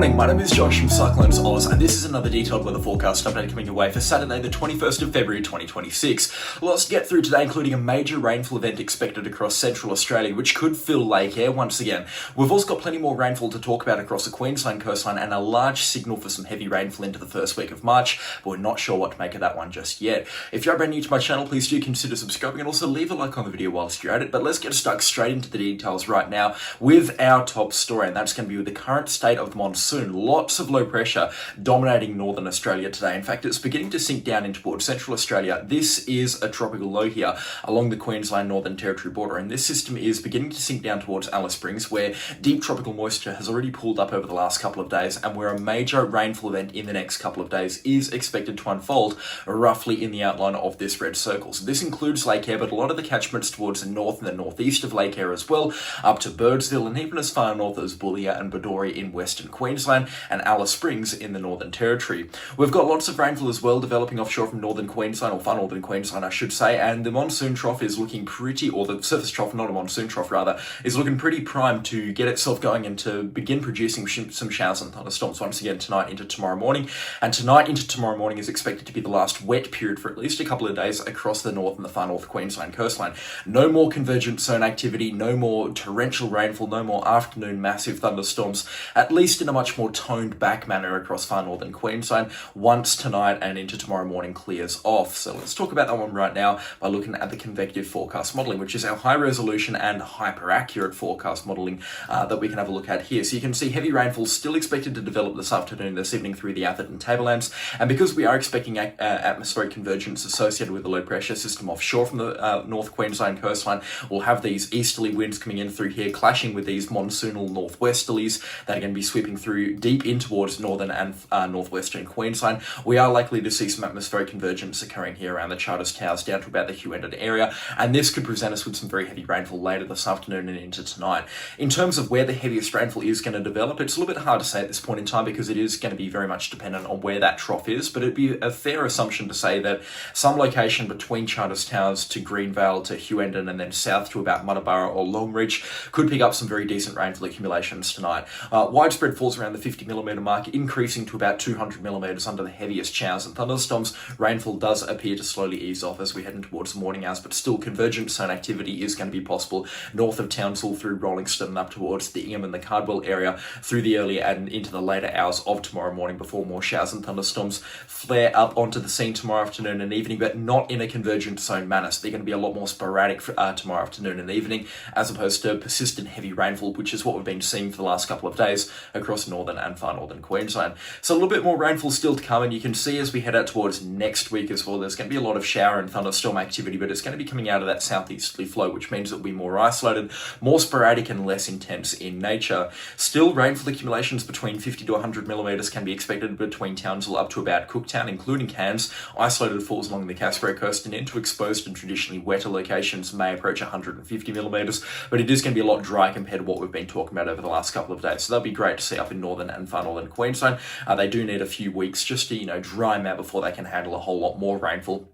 morning, my name is Josh from Cyclones Oz, and this is another detailed weather forecast update coming your way for Saturday the 21st of February 2026. Lots to get through today, including a major rainfall event expected across central Australia, which could fill Lake Eyre once again. We've also got plenty more rainfall to talk about across the Queensland coastline and a large signal for some heavy rainfall into the first week of March, but we're not sure what to make of that one just yet. If you're brand new to my channel, please do consider subscribing and also leave a like on the video whilst you're at it. But let's get stuck straight into the details right now with our top story, and that's going to be with the current state of the monsoon. Lots of low pressure dominating northern Australia today. In fact, it's beginning to sink down into towards central Australia. This is a tropical low here along the Queensland Northern Territory border, and this system is beginning to sink down towards Alice Springs, where deep tropical moisture has already pulled up over the last couple of days, and where a major rainfall event in the next couple of days is expected to unfold roughly in the outline of this red circle. So this includes Lake Eyre, but a lot of the catchments towards the north and the northeast of Lake Eyre as well, up to Birdsville and even as far north as Boulia and Bedourie in western Queensland and Alice Springs in the Northern Territory. We've got lots of rainfall as well developing offshore from northern Queensland, or far northern Queensland I should say, and the monsoon trough is looking pretty, or the surface trough, not a monsoon trough rather, is looking pretty primed to get itself going and to begin producing some showers and thunderstorms once again tonight into tomorrow morning. And tonight into tomorrow morning is expected to be the last wet period for at least a couple of days across the north and the far north Queensland coastline. No more convergent zone activity, no more torrential rainfall, no more afternoon massive thunderstorms, at least in a much more toned back manner across far northern Queensland once tonight and into tomorrow morning clears off. So let's talk about that one right now by looking at the convective forecast modelling, which is our high resolution and hyper accurate forecast modelling that we can have a look at here. So you can see heavy rainfall still expected to develop this afternoon, this evening through the Atherton Tablelands, and because we are expecting atmospheric convergence associated with the low pressure system offshore from the North Queensland coastline, we'll have these easterly winds coming in through here clashing with these monsoonal northwesterlies that are going to be sweeping through deep in towards northern and northwestern Queensland. We are likely to see some atmospheric convergence occurring here around the Charters Towers down to about the Hughenden area, and this could present us with some very heavy rainfall later this afternoon and into tonight. In terms of where the heaviest rainfall is going to develop, it's a little bit hard to say at this point in time because it is going to be very much dependent on where that trough is, but it'd be a fair assumption to say that some location between Charters Towers to Greenvale to Hughenden and then south to about Muttaburra or Longreach could pick up some very decent rainfall accumulations tonight. Widespread falls around the 50mm mark, increasing to about 200mm under the heaviest showers and thunderstorms. Rainfall does appear to slowly ease off as we head in towards the morning hours, but still convergent zone activity is going to be possible north of Townsville through Rollingston and up towards the Ingham and the Cardwell area through the early and into the later hours of tomorrow morning before more showers and thunderstorms flare up onto the scene tomorrow afternoon and evening, but not in a convergent zone manner. So they're going to be a lot more sporadic tomorrow afternoon and evening as opposed to persistent heavy rainfall, which is what we've been seeing for the last couple of days across northern and far northern Queensland. So a little bit more rainfall still to come, and you can see as we head out towards next week as well, there's going to be a lot of shower and thunderstorm activity, but it's going to be coming out of that southeasterly flow, which means it'll be more isolated, more sporadic and less intense in nature. Still, rainfall accumulations between 50 to 100mm can be expected between Townsville up to about Cooktown, including Cairns. Isolated falls along the Caspero coast and into exposed and traditionally wetter locations may approach 150mm, but it is going to be a lot dry compared to what we've been talking about over the last couple of days. So that'll be great to see up in northern and far northern Queensland. They do need a few weeks just to, dry them out before they can handle a whole lot more rainfall.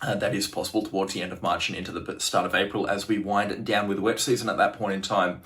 That is possible towards the end of March and into the start of April as we wind down with wet season at that point in time.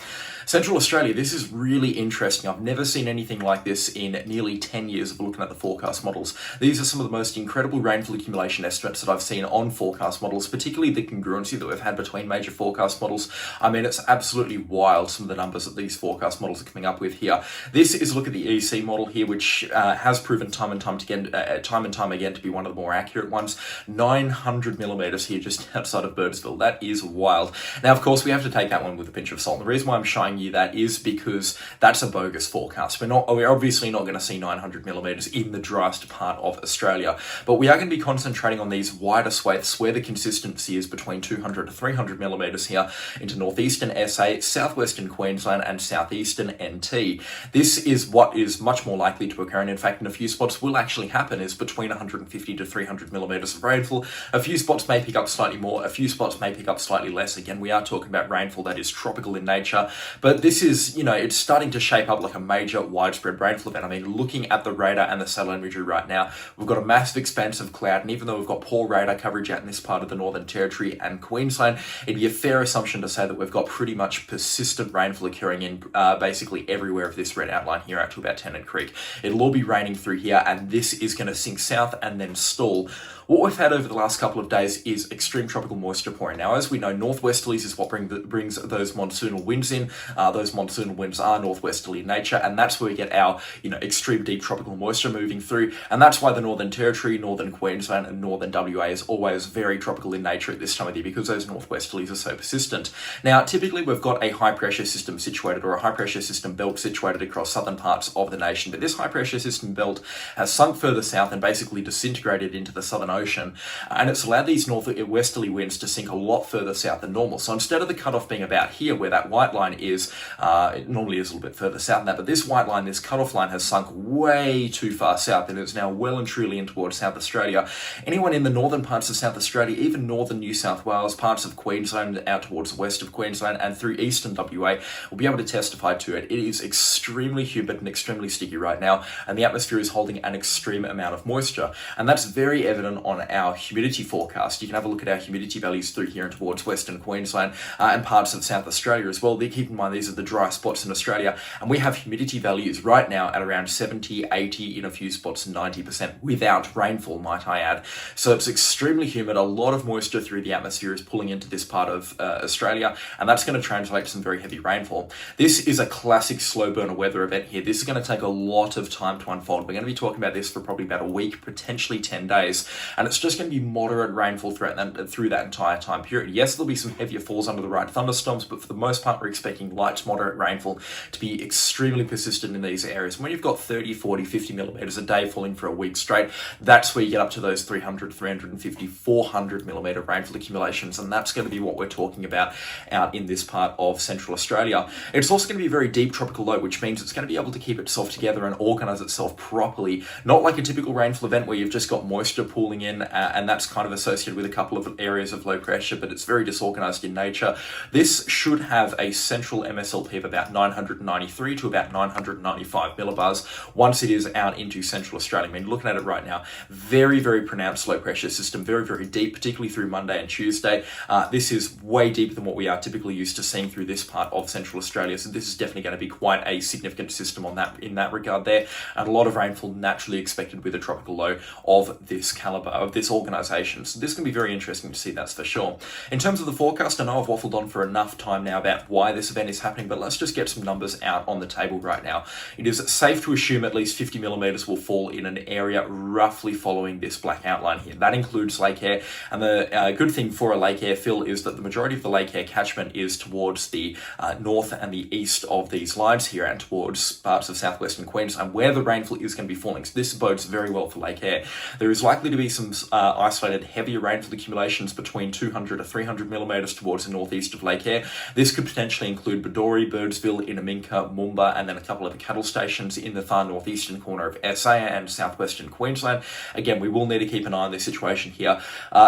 Central Australia, this is really interesting. I've never seen anything like this in nearly 10 years of looking at the forecast models. These are some of the most incredible rainfall accumulation estimates that I've seen on forecast models, particularly the congruency that we've had between major forecast models. I mean, it's absolutely wild, some of the numbers that these forecast models are coming up with here. This is a look at the EC model here, which has proven time and time again to be one of the more accurate ones. 900mm here just outside of Birdsville. That is wild. Now, of course, we have to take that one with a pinch of salt. The reason why I'm showing you that is because that's a bogus forecast. We're obviously not going to see 900mm in the driest part of Australia, but we are going to be concentrating on these wider swathes where the consistency is between 200 to 300mm here into northeastern SA, southwestern Queensland and southeastern NT. This is what is much more likely to occur, and in fact in a few spots will actually happen, is between 150 to 300mm of rainfall A few spots may pick up slightly more, a few spots may pick up slightly less. Again, we are talking about rainfall that is tropical in nature, but this is, it's starting to shape up like a major widespread rainfall event. I mean, looking at the radar and the satellite imagery right now, we've got a massive expanse of cloud, and even though we've got poor radar coverage out in this part of the Northern Territory and Queensland, it'd be a fair assumption to say that we've got pretty much persistent rainfall occurring in basically everywhere of this red outline here out to about Tennant Creek. It'll all be raining through here, and this is going to sink south and then stall. What we've had over the last couple of days is extreme tropical moisture pouring. Now, as we know, northwesterlies is what brings those monsoonal winds in. Those monsoonal winds are northwesterly in nature, and that's where we get our, extreme deep tropical moisture moving through. And that's why the Northern Territory, Northern Queensland, and Northern WA is always very tropical in nature at this time of year because those northwesterlies are so persistent. Now, typically we've got a high pressure system situated, or a high pressure system belt situated across southern parts of the nation, but this high pressure system belt has sunk further south and basically disintegrated into the Southern Ocean, and it's allowed these northwesterly winds to sink a lot further south than normal. So instead of the cutoff being about here, where that white line is, it normally is a little bit further south than that, but this white line, this cutoff line, has sunk way too far south and is now well and truly in towards South Australia. Anyone in the northern parts of South Australia, even northern New South Wales, parts of Queensland, out towards the west of Queensland and through eastern WA, will be able to testify to it. It is extremely humid and extremely sticky right now, and the atmosphere is holding an extreme amount of moisture, and that's very evident on our humidity forecast. You can have a look at our humidity values through here and towards Western Queensland and parts of South Australia as well. Keep in mind, these are the dry spots in Australia, and we have humidity values right now at around 70, 80, in a few spots 90% without rainfall, might I add. So it's extremely humid. A lot of moisture through the atmosphere is pulling into this part of Australia, and that's going to translate to some very heavy rainfall. This is a classic slow burner weather event here. This is going to take a lot of time to unfold. We're going to be talking about this for probably about a week, potentially 10 days, and it's just going to be moderate rainfall through that entire time period. Yes, there'll be some heavier falls under the right thunderstorms, but for the most part, we're expecting light to moderate rainfall to be extremely persistent in these areas. When you've got 30, 40, 50 millimeters a day falling for a week straight, that's where you get up to those 300, 350, 400 millimeter rainfall accumulations, and that's going to be what we're talking about out in this part of Central Australia. It's also going to be a very deep tropical low, which means it's going to be able to keep itself together and organize itself properly, not like a typical rainfall event where you've just got moisture pooling in, and that's kind of associated with a couple of areas of low pressure, but it's very disorganized in nature. This should have a central MSLP of about 993 to about 995 millibars once it is out into Central Australia. I mean, looking at it right now, very, very pronounced low pressure system, very, very deep, particularly through Monday and Tuesday. This is way deeper than what we are typically used to seeing through this part of Central Australia, so this is definitely going to be quite a significant system in that regard there, and a lot of rainfall naturally expected with a tropical low of this caliber, of this organisation. So this can be very interesting to see, that's for sure. In terms of the forecast, I know I've waffled on for enough time now about why this event is happening, but let's just get some numbers out on the table right now. It is safe to assume at least 50 millimeters will fall in an area roughly following this black outline here. That includes Lake Eyre, and the good thing for a Lake Eyre fill is that the majority of the Lake Eyre catchment is towards the north and the east of these lines here and towards parts of southwestern Queensland, where the rainfall is going to be falling. So this bodes very well for Lake Eyre. There is likely to be some isolated heavier rainfall accumulations between 200 to 300 millimeters towards the northeast of Lake Eyre. This could potentially include Bedore, Birdsville, Inaminka, Moomba, and then a couple of cattle stations in the far northeastern corner of SA and southwestern Queensland. Again, we will need to keep an eye on this situation here.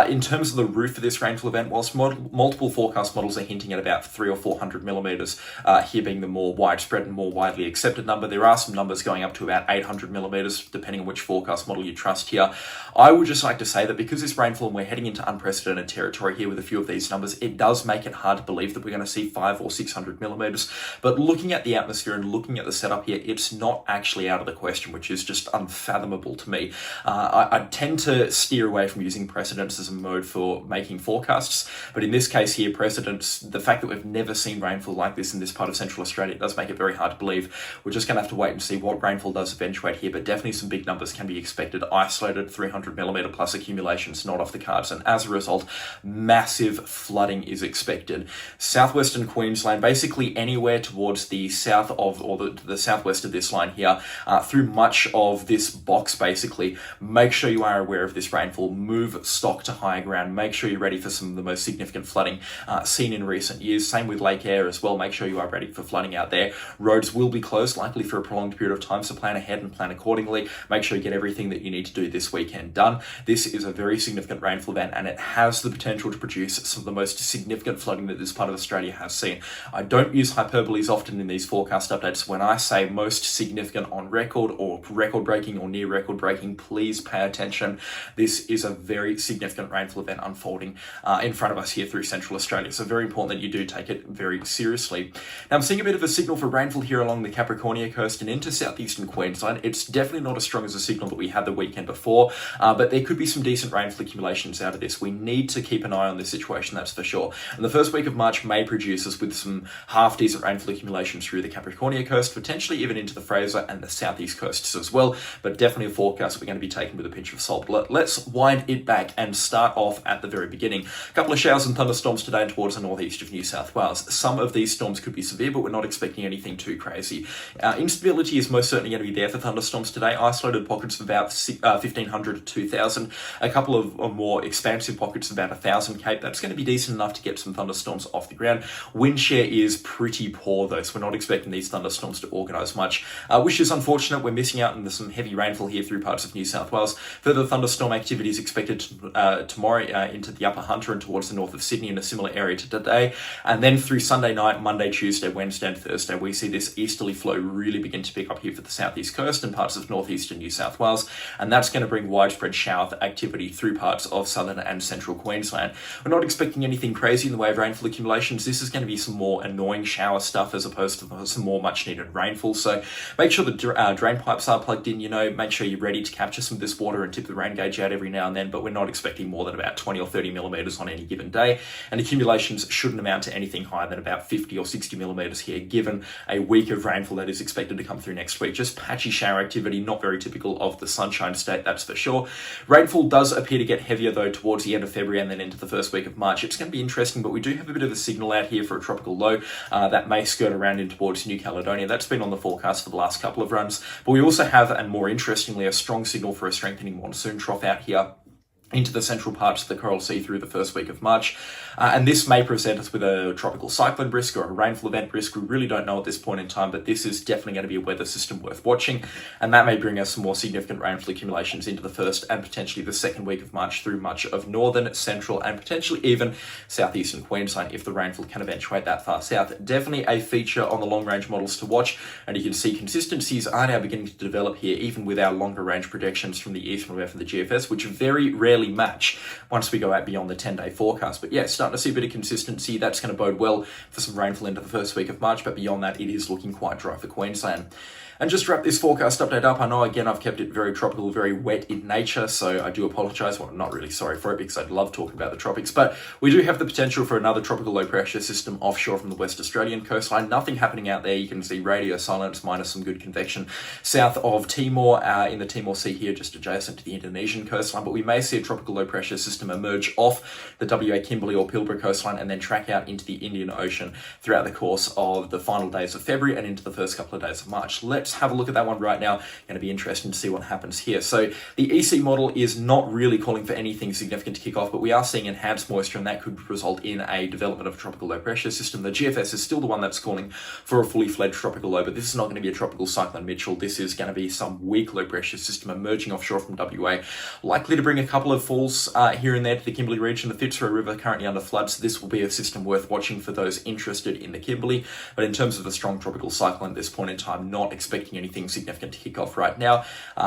In terms of the route for this rainfall event, whilst multiple forecast models are hinting at about 300 or 400 millimeters, here being the more widespread and more widely accepted number, there are some numbers going up to about 800 millimeters, depending on which forecast model you trust here. I would just like to say that because this rainfall, and we're heading into unprecedented territory here with a few of these numbers, it does make it hard to believe that we're going to see 500 or 600 millimeters. But looking at the atmosphere and looking at the setup here, it's not actually out of the question, which is just unfathomable to me. I tend to steer away from using precedents as a mode for making forecasts, but in this case here, precedents, the fact that we've never seen rainfall like this in this part of Central Australia, it does make it very hard to believe. We're just going to have to wait and see what rainfall does eventuate here, but definitely some big numbers can be expected. Isolated 300 millimeter plus accumulations not off the cards, and as a result, massive flooding is expected. Southwestern Queensland, basically anywhere towards the south of, or the southwest of this line here, through much of this box basically, make sure you are aware of this rainfall, move stock to higher ground, make sure you're ready for some of the most significant flooding seen in recent years. Same with Lake Eyre as well, make sure you are ready for flooding out there. Roads will be closed, likely for a prolonged period of time, so plan ahead and plan accordingly. Make sure you get everything that you need to do this weekend done. This is a very significant rainfall event, and it has the potential to produce some of the most significant flooding that this part of Australia has seen. I don't use hyperboles often in these forecast updates. When I say most significant on record or record-breaking or near record-breaking, please pay attention. This is a very significant rainfall event unfolding in front of us here through Central Australia. So very important that you do take it very seriously. Now, I'm seeing a bit of a signal for rainfall here along the Capricornia coast and into southeastern Queensland. It's definitely not as strong as a signal that we had the weekend before, but there could be some decent rainfall accumulations out of this. We need to keep an eye on this situation, that's for sure. And the first week of March may produce us with some half-decent rainfall accumulations through the Capricornia coast, potentially even into the Fraser and the southeast coasts as well, but definitely a forecast we're going to be taking with a pinch of salt. Let's wind it back and start off at the very beginning. A couple of showers and thunderstorms today towards the northeast of New South Wales. Some of these storms could be severe, but we're not expecting anything too crazy. Instability is most certainly going to be there for thunderstorms today. Isolated pockets of about 1,500 to 2,000. A couple of more expansive pockets of about 1,000 Cape. That's going to be decent enough to get some thunderstorms off the ground. Wind shear is pretty poor though, so we're not expecting these thunderstorms to organise much, which is unfortunate. We're missing out on some heavy rainfall here through parts of New South Wales. Further thunderstorm activity is expected tomorrow into the Upper Hunter and towards the north of Sydney in a similar area to today. And then through Sunday night, Monday, Tuesday, Wednesday and Thursday, we see this easterly flow really begin to pick up here for the southeast coast and parts of northeastern New South Wales. And that's going to bring widespread shower activity through parts of southern and central Queensland. We're not expecting anything crazy in the way of rainfall accumulations. This is going to be some more annoying shower stuff as opposed to some more much needed rainfall. So make sure the drain pipes are plugged in, make sure you're ready to capture some of this water and tip the rain gauge out every now and then, but we're not expecting more than about 20 or 30 millimetres on any given day. And accumulations shouldn't amount to anything higher than about 50 or 60 millimetres here, given a week of rainfall that is expected to come through next week. Just patchy shower activity, not very typical of the Sunshine State, that's for sure. Rainfall does appear to get heavier though towards the end of February and then into the first week of March. It's going to be interesting, but we do have a bit of a signal out here for a tropical low that may skirt around in towards New Caledonia. That's been on the forecast for the last couple of runs. But we also have, and more interestingly, a strong signal for a strengthening monsoon trough out here into the central parts of the Coral Sea through the first week of March. And this may present us with a tropical cyclone risk or a rainfall event risk. We really don't know at this point in time, but this is definitely going to be a weather system worth watching. And that may bring us some more significant rainfall accumulations into the first and potentially the second week of March through much of northern, central, and potentially even southeastern Queensland if the rainfall can eventuate that far south. Definitely a feature on the long-range models to watch. And you can see consistencies are now beginning to develop here, even with our longer-range projections from the east from the GFS, which very rarely match once we go out beyond the 10-day forecast. But yeah, starting to see a bit of consistency. That's going to bode well for some rainfall into the first week of March, but beyond that, it is looking quite dry for Queensland. And just to wrap this forecast update up, I know again I've kept it very tropical, very wet in nature, so I do apologise. Well, I'm not really sorry for it because I love talking about the tropics, but we do have the potential for another tropical low pressure system offshore from the West Australian coastline. Nothing happening out there. You can see radio silence minus some good convection south of Timor in the Timor Sea here, just adjacent to the Indonesian coastline. But we may see a tropical low pressure system emerge off the WA Kimberley or Pilbara coastline and then track out into the Indian Ocean throughout the course of the final days of February and into the first couple of days of March. Let's have a look at that one right now. Going to be interesting to see what happens here. So the EC model is not really calling for anything significant to kick off, but we are seeing enhanced moisture and that could result in a development of a tropical low pressure system. The GFS is still the one that's calling for a fully fledged tropical low, but this is not going to be a tropical cyclone Mitchell. This is going to be some weak low pressure system emerging offshore from WA, likely to bring a couple of falls here and there to the Kimberley region. The Fitzroy River currently under flood, so this will be a system worth watching for those interested in the Kimberley. But in terms of a strong tropical cyclone at this point in time, not expecting anything significant to kick off right now.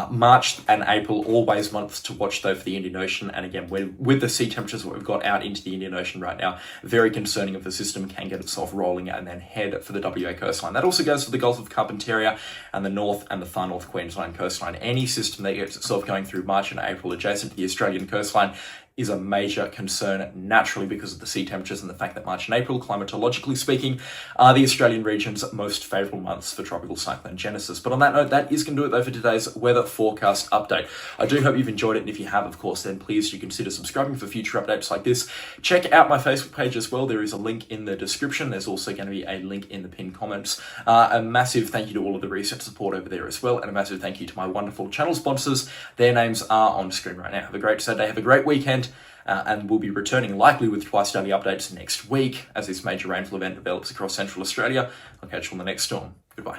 March and April, always months to watch though for the Indian Ocean. And again, with the sea temperatures that we've got out into the Indian Ocean right now, very concerning if the system can get itself rolling and then head for the WA coastline. That also goes for the Gulf of Carpentaria and the North and the Far North Queensland coastline. Any system that gets itself going through March and April adjacent to the Australian coastline is a major concern naturally because of the sea temperatures and the fact that March and April, climatologically speaking, are the Australian region's most favourable months for tropical cyclone genesis. But on that note, that is going to do it though for today's weather forecast update. I do hope you've enjoyed it, and if you have, of course, then please do consider subscribing for future updates like this. Check out my Facebook page as well. There is a link in the description. There's also going to be a link in the pinned comments. A massive thank you to all of the research support over there as well, and a massive thank you to my wonderful channel sponsors. Their names are on screen right now. Have a great Saturday, have a great weekend. And we'll be returning likely with twice daily updates next week as this major rainfall event develops across Central Australia. I'll catch you on the next storm. Goodbye.